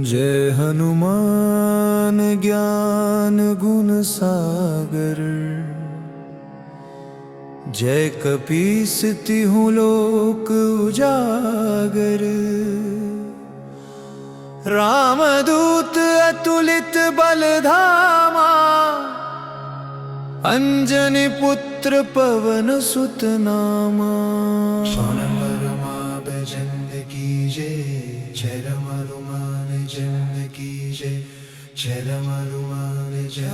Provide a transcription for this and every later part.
जय हनुमान ज्ञान गुण सागर, जय कपीस तिहु लोक उजागर। रामदूत अतुलित बल धामा, अंजनी पुत्र पवन सुत नामा। जय हनुमान जन्म की जय, जय हनुमान जय।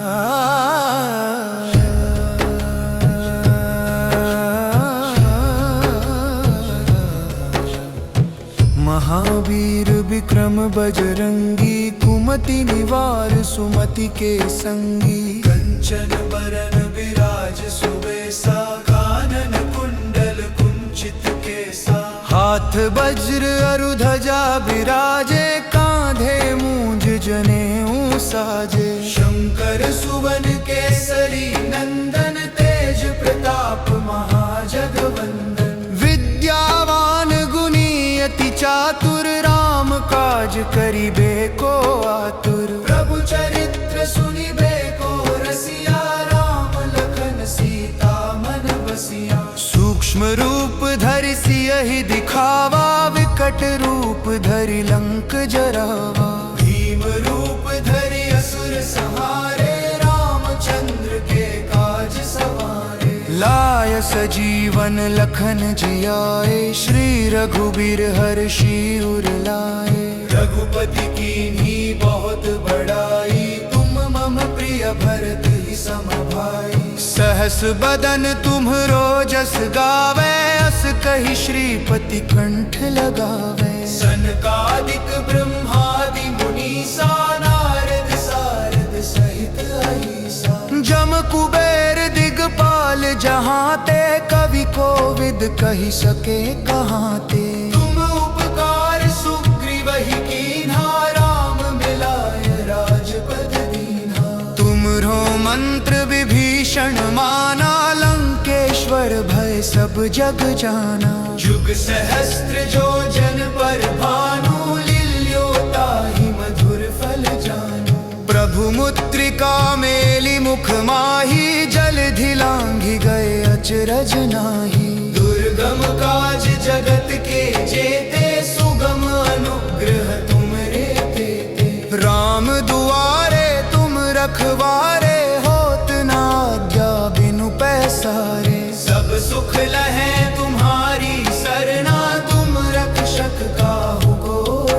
महावीर विक्रम बजरंगी, कुमति निवार सुमति के संगी। कंचन बरन विराज सुबेसा, कानन कुंडल कुंचित केसा। हाथ वज्र अरु ध्वजा विराजे, कांधे मूंज जनेऊ साजे। शंकर सुवन केसरी नंदन, तेज प्रताप महाजगवंदन। विद्यावान गुणी अति चातुर, राम काज करिबे को आतुर। प्रभु चरित्र सुनिबे को रसिया, राम लखन सीता मन बसिया। सूक्ष्म रूप धरि सियहि दिखावा, विकट रूप धरि लंक जरावा। भीम रूप धरि असुर संहारे, रामचंद्र के काज सवारे। लाय सजीवन लखन जियाए, श्री रघुबीर हर्षि उर लाए। रघुपति कीन्ही बहुत बड़ाई, तुम मम प्रिय भरत ही सम भाई। सहस बदन तुम्हरो जस गावे, अस कहि श्रीपति कंठ लगावे। सनकादिक ब्रह्मादि मुनीसा, नारद सारद सहित अहीसा। जम कुबेर दिगपाल जहाते, कवि कोविद कहि सके कहाते। तुम उपकार सुग्रीवहि कीन्हा, राम मिलाय राजपद दीन्हा। तुमरो मंत्र विभीषण माना, लंकेश्वर भय सब जग जाना। जुग सहस्त्र जो जन पर भानु, लील्योताहि मधुर फल जानु। प्रभु मुद्रिका मेलि मुख माही, जलधि लांघि गए अचरज नाही। दुर्गम काज जगत के जेते, सुगम अनुग्रह तुमरे तेते। राम दुआरे तुम रखवारे, होत न आज्ञा बिनु पैसारे। सब सुख लहै तुम्हारी सरना, तुम रक्षक काहू को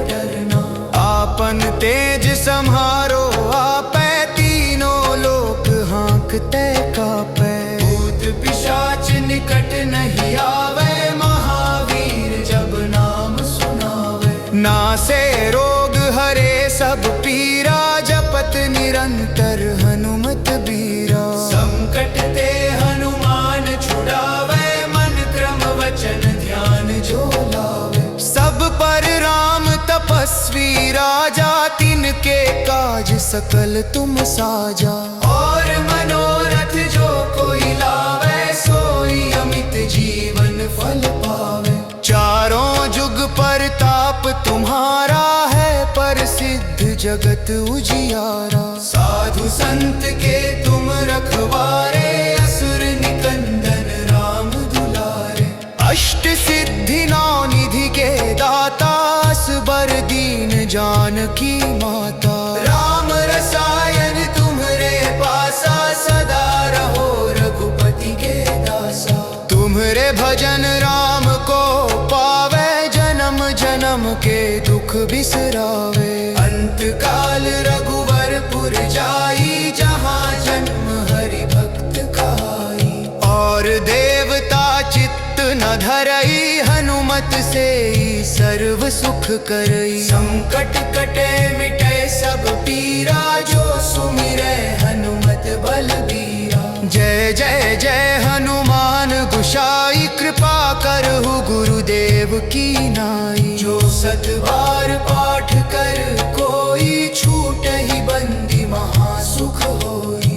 डरना। आपन तेज सम्हारो आपै, तीनों लोक हाँकते कापै। भूत पिशाच निकट नहीं आवे, महावीर जब नाम सुनावे। नासे रोग हरे सब पीरा, जपत निरंतर हनुमत बीरा। संकट ते हनुमान छुड़ावे, मन क्रम वचन ध्यान जो लावे। सब पर राम तपस्वी राजा, तिनके काज सकल तुम साजा। और मनोरथ जो कोई लावे, सोई अमित जीवन फल पावे। चारों जुग परताप तुम्हारा है, प्रसिद्ध जगत उजियारा। साधु संत के तुम रखवारे, असुर निकंदन राम दुलारे। अष्ट सिद्धि नौ निधि के दाता, असबर दीन जानकी माता। राम रसायन तुम्हरे पासा, सदा रहो रघुपति के दासा। तुम्हरे भजन राम को पावे, जन्म जन्म के दुख बिसरावे। अंत काल रघुवरपुर जाई, जहाँ जन्म हरि भक्त कहाई। और देवता चित्त न धरई, हनुमत से ही सर्व सुख करई। संकट कटे मिटे सब पीरा, जो सुमिरै हनुमत बलबीरा। जय जय जय हनुमान गोसाई, कृपा करहु गुरुदेव की नाई। जो सत बार पाठ कर कोई, छूटहि बंदी महासुख होई।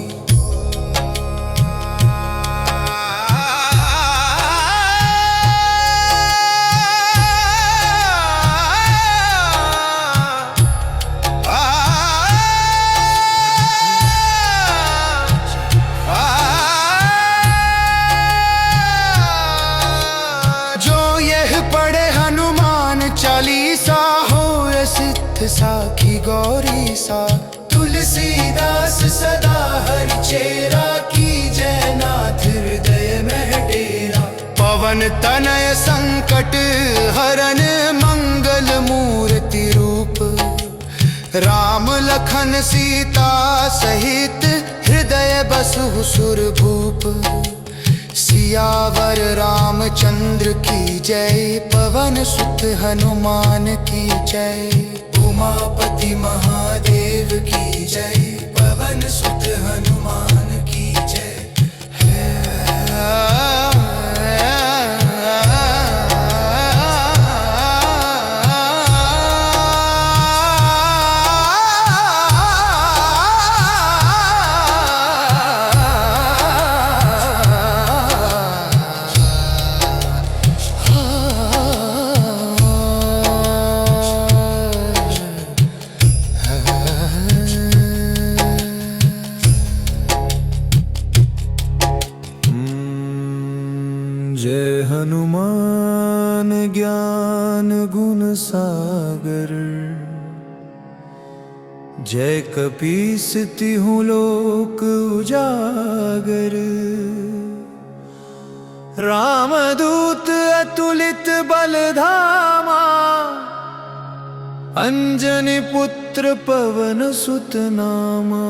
चालीसा हो सिद्ध साखी गौरी सा। तुलसीदास सदा हरि चेरा की जयनाथ हृदय में डेरा। पवन तनय संकट हरन मंगल मूर्ति रूप। राम लखन सीता सहित हृदय बसु सुरभूप। सियावर रामचंद्र की जय, पवन सुत हनुमान की जय। उमापति महादेव की जय, पवन सुत हनुमान की जय। जय हनुमान ज्ञान गुण सागर। जय कपीस तिहुँ लोक उजागर। रामदूत अतुलित बल धामा। अंजनी पुत्र पवन सुत नामा।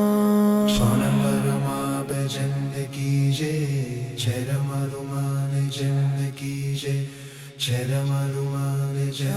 की जय हनुमान जन्म की जय हनुमान जय।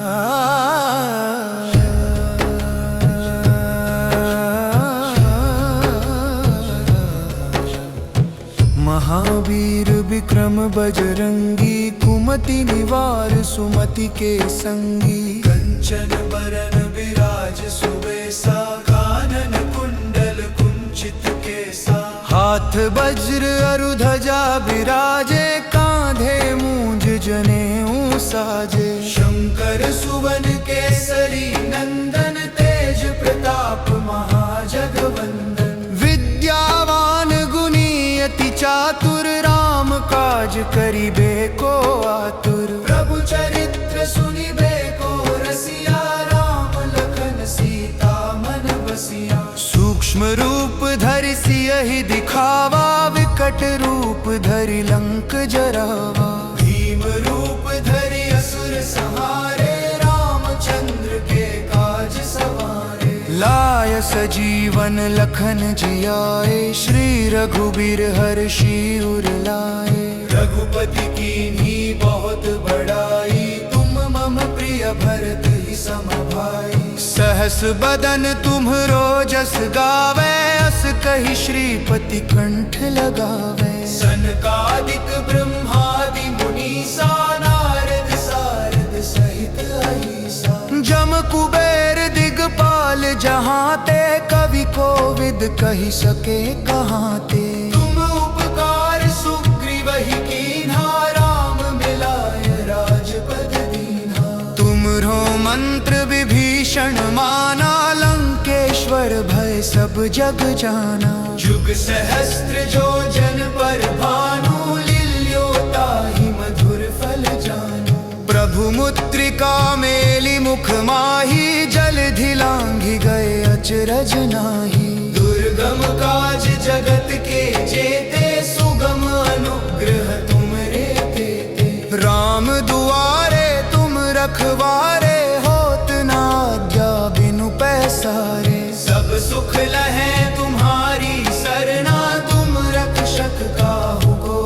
महावीर विक्रम बजरंगी, कुमति निवार सुमति के संगी। कंचन बरन विराज सुबेसा, कानन कुंडल कुंचित केसा। हाथ वज्र अरु ध्वजा विराजे, कांधे मूंज जनेऊ साजे। शंकर सुवन केसरी नंदन, तेज प्रताप महाजगवंदन। विद्यावान गुणी अति चातुर, राम काज करिबे को आतुर। प्रभु चरित्र सुनिबे को रसिया, राम लखन सीता मन बसिया। सूक्ष्म रूप धरि सियहि दिखावा, विकट रूप धरि लंक जरावा। भीम रूप धरि असुर संहारे, रामचंद्र के काज सवारे। लाय सजीवन लखन जियाए, श्री रघुबीर हर्षि उर लाए। रघुपति कीन्ही बहुत बड़ाई, तुम मम प्रिय भरत ही सम भाई। सहस बदन तुम्हरो जस गावे, अस कहि श्रीपति कंठ लगावे। सनकादिक ब्रह्मादि मुनीसा, नारद सारद सहित अहीसा। जम कुबेर दिगपाल जहांते, कवि कोविद कहि सके कहांते। तुम उपकार सुग्रीवहि कीन्हा, राम मिलाय राजपद दीन्हा। तुमरो मंत्र विभीषण माना, लंकेश्वर भय सब जग जाना। जुग सहस्त्र जो जन पर भानु, लील्योता ही मधुर फल जानु। प्रभु मुद्रिका मेली मुख माही, जलधि लांघि गए अचरज नाही। दुर्गम काज जगत के जेते, सुगम अनुग्रह तुमरे तेते। राम दुआरे तुम रखवारे, होत न आज्ञा बिनु पैसारे। सब सुख लहै तुम्हारी सरना, तुम रक्षक काहू को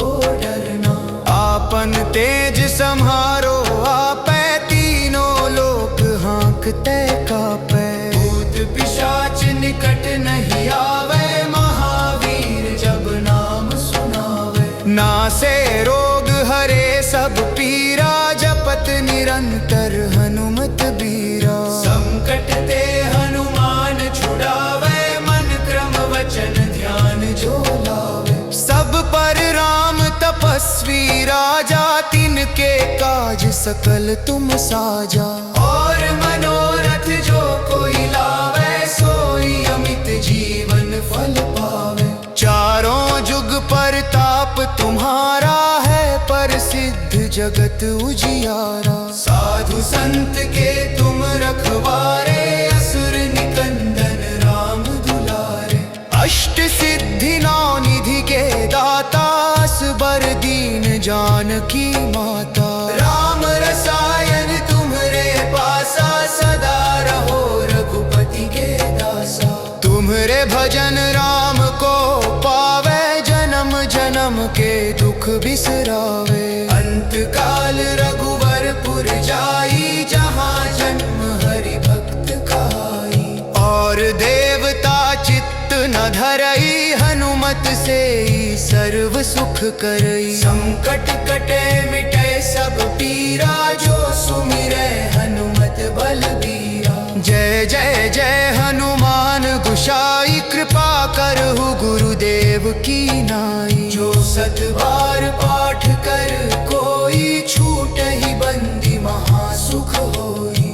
डरना। आपन तेज सम्हारो आपै, तीनों लोक हाँकते कापै। भूत पिशाच निकट नहीं आवे, महावीर जब नाम सुनावे। नासे रोग हरे सब पीरा, जपत निरंतर हनुमत बीरा। संकट ते हनुमान छुड़ावे, मन क्रम वचन ध्यान जो लावे। सब पर राम तपस्वी राजा, तिनके काज सकल तुम साजा। और मनोरथ जो कोई लावे, सोई अमित जीवन फल पावे। चारों जुग परताप तुम्हारा है, प्रसिद्ध जगत उजियारा। साधु संत के तुम रखवारे, असुर निकंदन राम दुलारे। अष्ट सिद्धि नौ निधि के दाता, असबर दीन जानकी माता। राम रसायन तुम्हरे पासा, सदा रहो रघुपति के दासा। तुम्हरे भजन राम को पावे, जन्म जन्म के दुख बिसरावे। अंत काल रघुवरपुर जाई, जहाँ जन्म हरि भक्त कहाई। और देवता चित्त न धरई, हनुमत से ही सर्व सुख करई। संकट कटे मिटे सब पीरा, जो सुमिरै हनुमत बलबीरा। जय जय जय हनुमान गोसाई, कृपा करहु गुरुदेव की नाई। जो सत बार पाठ कर कोई, छूटहि बंदी महासुख होई।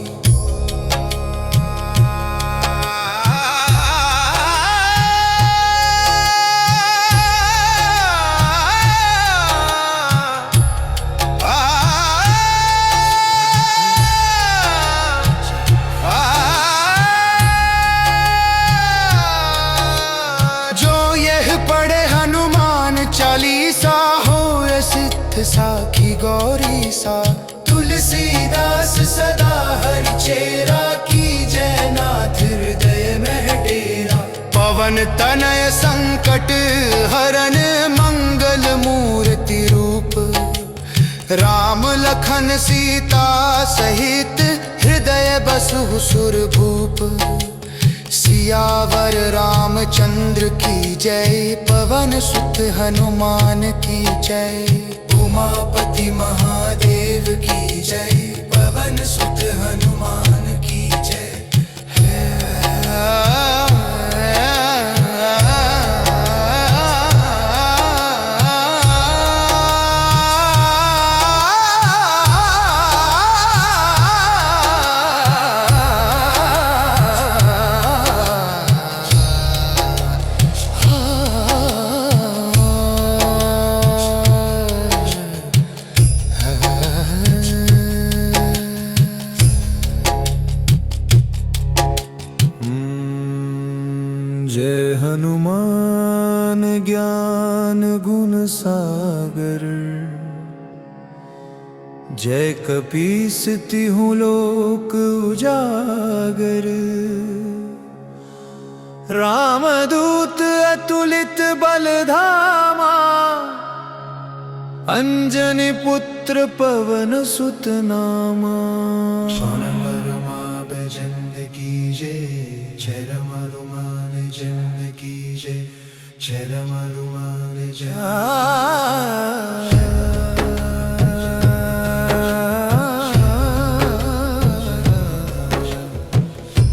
चालीसा हो सिद्ध साखी गौरी सा। तुलसीदास सदा हरि चेरा, की जय नाथ हृदय में डेरा। पवन तनय संकट हरन, मंगल मूर्ति रूप। राम लखन सीता सहित, हृदय बसु सुरभूप। सियावर रामचंद्र की जय, पवन सुत हनुमान की जय। उमापति महादेव की जय, पवन सुत हनुमान की जय। जय हनुमान ज्ञान गुण सागर, जय कपीस तिहु लोक उजागर। रामदूत अतुलित बल धामा, अंजनी पुत्र पवन सुत नामा।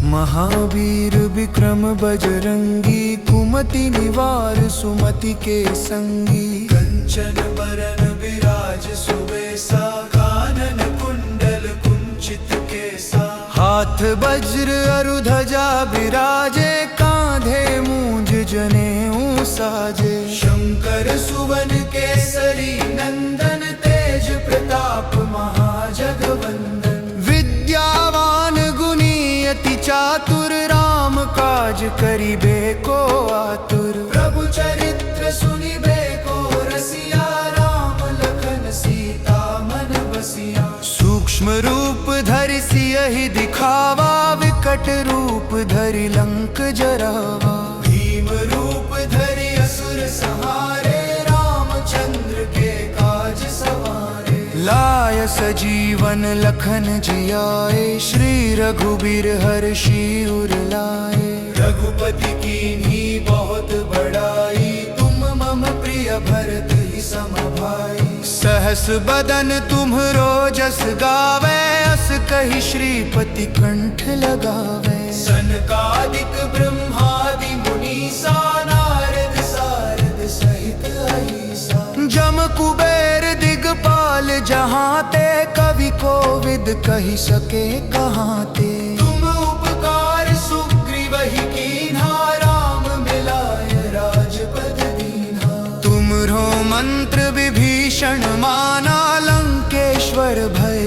महावीर विक्रम बजरंगी, कुमति निवार सुमति के संगी। कंचन बरन विराज सुबेसा, कानन कुंडल कुंचित केसा। हाथ वज्र अरु ध्वजा विराजे, कांधे मूंज जनेऊ साजे। शंकर सुवन केसरी नंदन, तेज प्रताप महाजगवंदन। विद्यावान गुणी अति चातुर, राम काज करिबे को आतुर। प्रभु चरित्र सुनिबे को रसिया, राम लखन सीता मन बसिया। सूक्ष्म रूप धरि सियहि दिखावा, विकट रूप धरि लंक जरावा। भीम रूप धरि असुर संहारे, रामचंद्र के काज सवारे। लाय सजीवन लखन जियाए, श्री रघुबीर हर्षि उर लाए। रघुपति कीन्ही बहुत बड़ाई, तुम मम प्रिय भरत ही सम भाई। सहस बदन तुम्हरो जस गावे, अस कहि श्रीपति कंठ लगावे। सनकादिक ब्रह्मादि मुनीसा, नारद सारद सहित अहीसा। जम कुबेर दिगपाल जहाँ ते, कवि कोविद कहि सके कहाँ ते। तुम उपकार सुग्रीवहि कीन्हा, राम मिलाय राजपद दीन्हा। तुमरो मंत्र विभीषण माना, लंकेश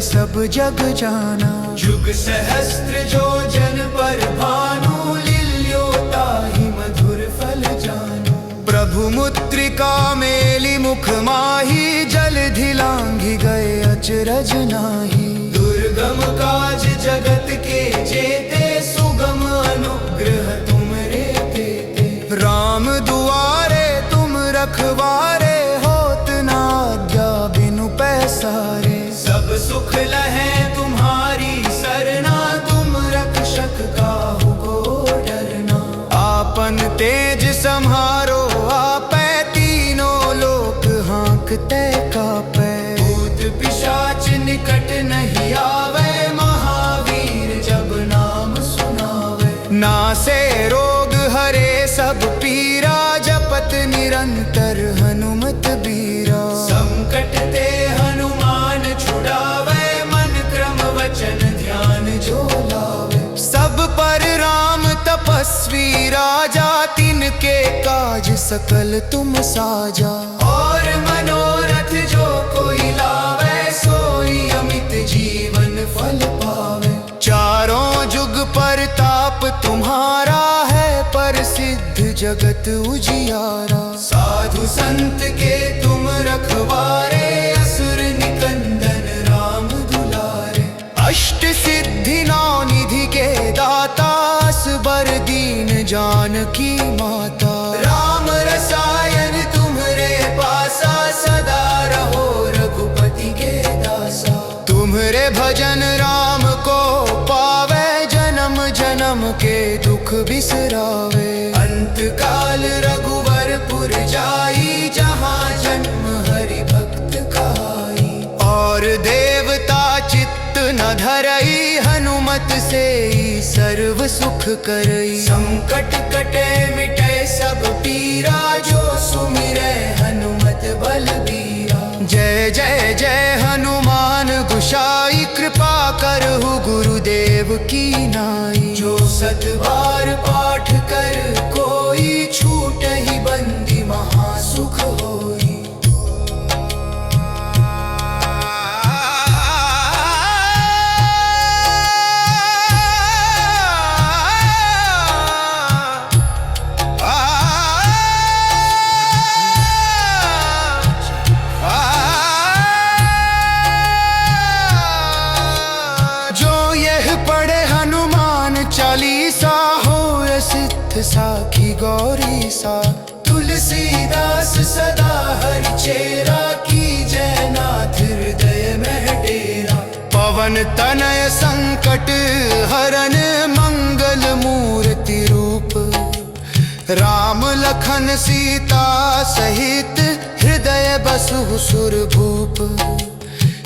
सब जग जाना। जुग सहस्त्र जो जन पर भानु, लील्योता ही मधुर फल जानो। प्रभु मुद्रिका मेली मुख माही, जलधि लांघि गए अचरज नाही। दुर्गम काज जगत के जेते, सुगम अनुग्रह तुमरे देते। राम दुआरे तुम रखवारे, होत न आज्ञा बिनु पैसारे। सब सुख लहे तुम्हारी सरना, तुम रक्षक काहू को डरना। आपन तेज सम्हारो आपै, तीनों लोक हाँकते कापै। भूत पिशाच निकट नहीं आवे, महावीर जब नाम सुनावे। नासे रोग हरे सब पीरा, जपत निरंतर हनुमत बीरा। संकट ते हनुमान छुड़ावे, मन क्रम वचन ध्यान जो लावे। सब पर राम तपस्वी राजा, तिनके काज सकल तुम साजा। और मनोरथ जो कोई लावे, सोई अमित जीवन फल पावे। चारों जुग परताप तुम्हारा है, प्रसिद्ध जगत उजियारा। साधु संत के तुम रखवारे, असुर निकंदन राम दुलारे। अष्ट सिद्धि नौ निधि के दाता, असबर दीन जानकी माता। राम रसायन तुम्हरे पासा, सदा रहो रघुपति के दासा। तुम्हरे भजन राम को पावे, जन्म जन्म के दुख बिसरावे। अंत काल रघुवरपुर जाई, जहाँ जन्म हरि भक्त कहाई। और देवता चित्त न धरई, हनुमत से ही सर्व सुख करई। संकट कटे मिटे सब पीरा, जो सुमिरै हनुमत बलबीरा। जय जय जय हनुमान गोसाई, कृपा करहु गुरुदेव की नाई। जो सत बार पाठ कर कोई, छूटहि बंदी महासुख होई। चालीसा हो सिद्ध साखी गौरी सा। तुलसीदास सदा हरि चेरा, की जय नाथ हृदय में डेरा। पवन तनय संकट हरन, मंगल मूर्ति रूप। राम लखन सीता सहित, हृदय बसु सुरभूप।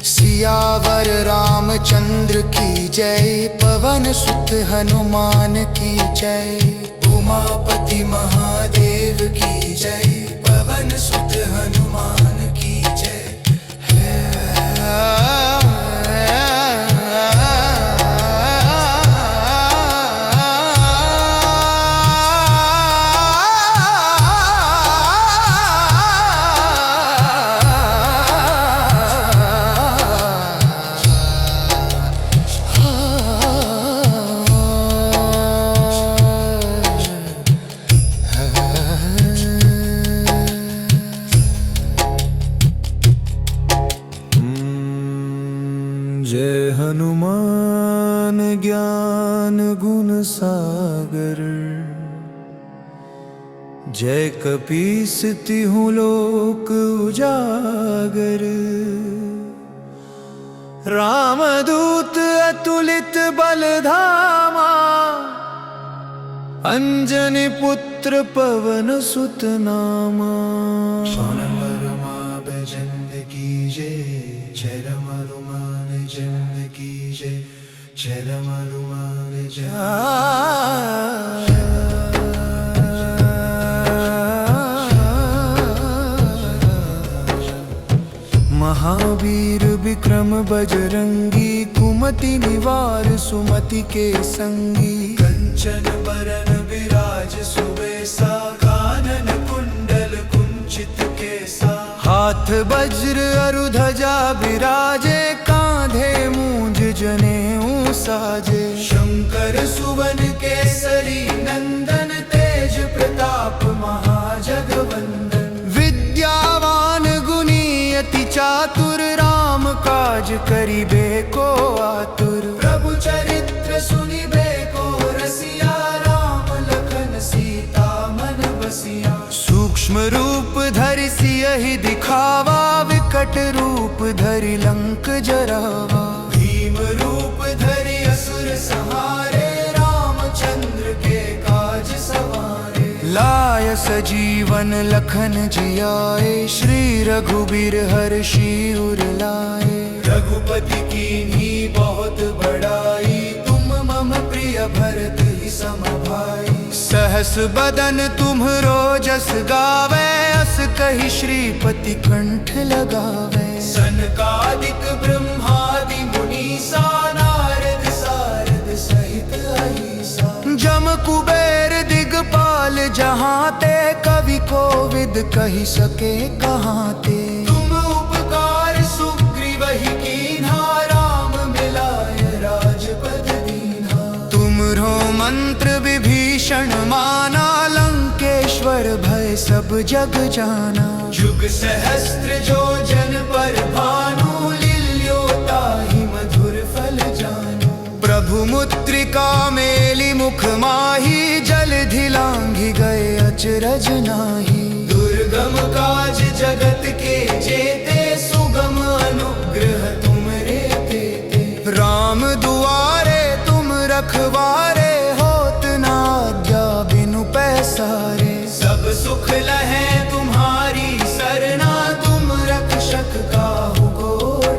सियावर रामचंद्र की जय, पवन सुत हनुमान की जय। उमापति महादेव की जय, पवन सुत हनुमान की जय। जय हनुमान ज्ञान गुण सागर, जय कपीस तिहुँ लोक उजागर। रामदूत अतुलित बल धामा, अंजनी पुत्र पवन सुत नामा। जय राम हनुमान जन्म की जय, जय राम हनुमान जय। महावीर विक्रम बजरंगी, कुमति निवार सुमति के संगी। कंचन बरन विराज सुबेसा, कानन कुंडल कुंचित केसा। हाथ वज्र अरु ध्वजा विराजे, कांधे जनेऊ साजे। शंकर सुवन केसरी नंदन तेज प्रताप महाजगवंदन। विद्यावान गुणी अति चातुर राम काज करिबे को आतुर। प्रभु चरित्र सुनिबे को रसिया राम लखन सीता मन बसिया। सूक्ष्म रूप धरि सियहि दिखावा विकट रूप धरि लंक जरावा। भीम रूप धरि असुर संहारे रामचंद्र के काज सवारे। लाय सजीवन लखन जियाए श्री रघुबीर हर्षि उर लाए। रघुपति कीन्ही बहुत बड़ाई तुम मम प्रिय भरत ही सम भाई। सहस बदन तुम्हरो जस गावे अस कहि श्रीपति कंठ लगावे। सनकादिक ब्रह्मादि मुनीसा नारद सारद सहित अहिसा। जम कुबेर दिगपाल जहाँ ते कवि कोविद कहि सके कहाँ ते। तुम उपकार सुग्रीवहि कीन्हा राम मिलाय राजपद दीन्हा। तुमरो मंत्र विभीषण माना लंकेश्वर भय सब जग जाना। जुग सहस्त्र जो जन पर भानु लील्योता ही मधुर फल जानु। प्रभु मुद्रिका मेली मुख माही जलधि लांघि गए अचरज नाही। दुर्गम काज जगत के जेते सुगम अनुग्रह तुमरे तेते। राम दुआरे तुम रखवारे होत न आज्ञा बिनु पैसारे। सब सुख लहै तुम्हारी सरना तुम रक्षक काहू को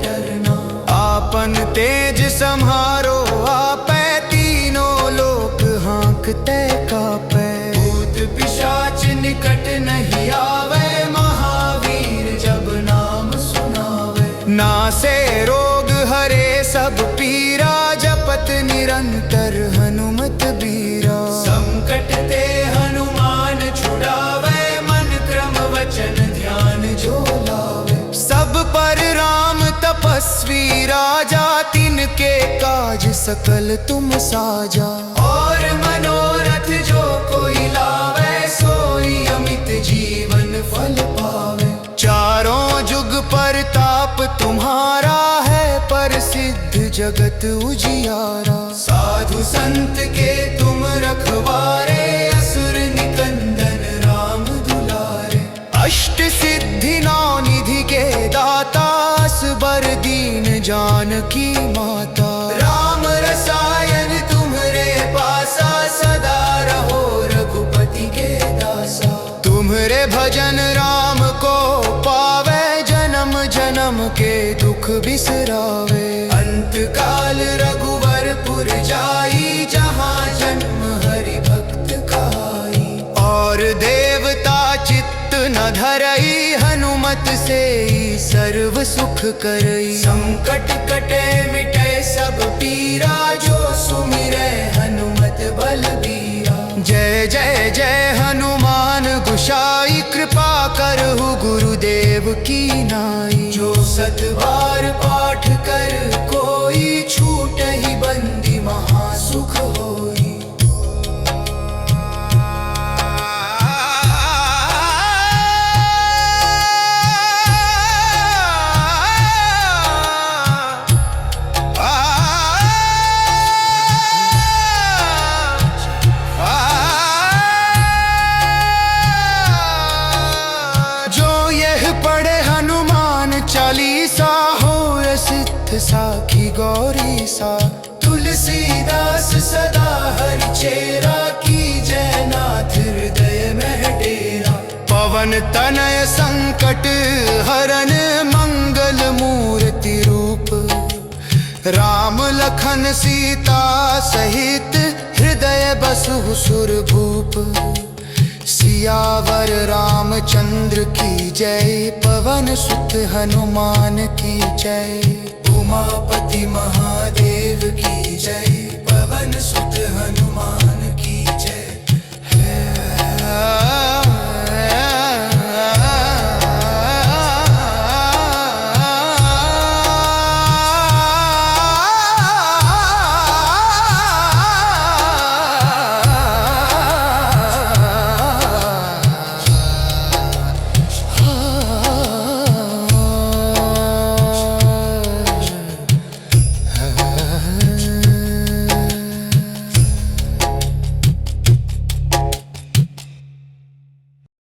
डरना। आपन तेज सम्हारो आपै तीनों लोक हाँकते कापै। भूत पिशाच निकट नहीं आवे महावीर जब नाम सुनावे। नासे रोग हरे सब पीरा जपत निरंतर हनुमत बीरा। संकट ते हनुमान छुड़ावे मन क्रम वचन ध्यान जो लावे। सब पर राम तपस्वी राजा तिनके काज सकल तुम साजा। और मनोरथ जो कोई लावे सोई अमित जीवन फल पावे। चारों जुग पर ताप तुम्हारा है प्रसिद्ध जगत उजियारा। साधु संत के तुम रखवारे असुर निकंदन राम दुलारे। अष्ट सिद्धि नौ निधि के दाता असबर दीन जानकी माता। राम रसायन तुम्हरे पासा सदा रहो रघुपति के दासा। तुम्हरे भजन राम को पावे जन्म जन्म के दुख बिसरावे। अंत काल रघुवरपुर जाई जहाँ जन्म हरि भक्त कहाई। और देवता चित्त न धरई हनुमत से ही सर्व सुख करई। संकट कटे मिटे सब पीरा जो सुमिरै हनुमत बलबीरा। जय जय जय हनुमान गुसाई कृपा करहु गुरुदेव की नाई। जो सत बार पाठ कर कोई छूटहि बंदी महासुख होई। चालीसा हो सिद्ध साखी गौरी सा। तुलसीदास सदा हरि चेरा की जयनाथ हृदय में डेरा। पवन तनय संकट हरन मंगल मूर्ति रूप। राम लखन सीता सहित हृदय बसु सुरभूप। सियावर रामचंद्र की जय पवन सुत हनुमान की जय। उमापति महादेव